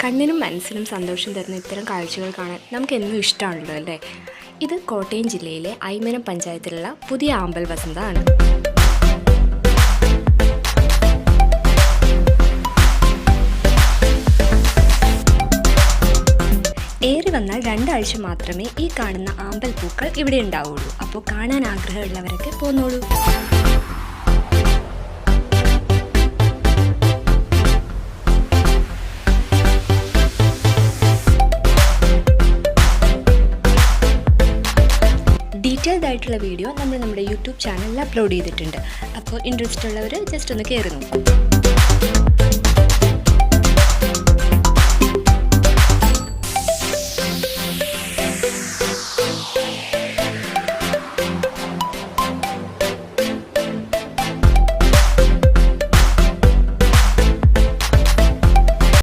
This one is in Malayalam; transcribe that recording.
കണ്ണിനും മനസ്സിനും സന്തോഷം തരുന്ന ഇത്തരം കാഴ്ചകൾ കാണാൻ നമുക്ക് എന്നും ഇഷ്ടമാണല്ലോ അല്ലേ. ഇത് കോട്ടയം ജില്ലയിലെ ഐമനം പഞ്ചായത്തിലുള്ള പുതിയ ആമ്പൽ വസന്തമാണ്. ഏറി വന്നാൽ 2 ആഴ്ച മാത്രമേ ഈ കാണുന്ന ആമ്പൽ പൂക്കൾ ഇവിടെ ഉണ്ടാവുള്ളൂ. അപ്പോൾ കാണാൻ ആഗ്രഹമുള്ളവരൊക്കെ പോന്നോളൂ. ഡീറ്റെയിൽഡ് ആയിട്ടുള്ള വീഡിയോ നമ്മൾ നമ്മുടെ യൂട്യൂബ് ചാനലിൽ അപ്ലോഡ് ചെയ്തിട്ടുണ്ട്. അപ്പോൾ ഇൻട്രസ്റ്റ് ഉള്ളവർ ജസ്റ്റ് ഒന്ന് കയറി നോക്കൂ.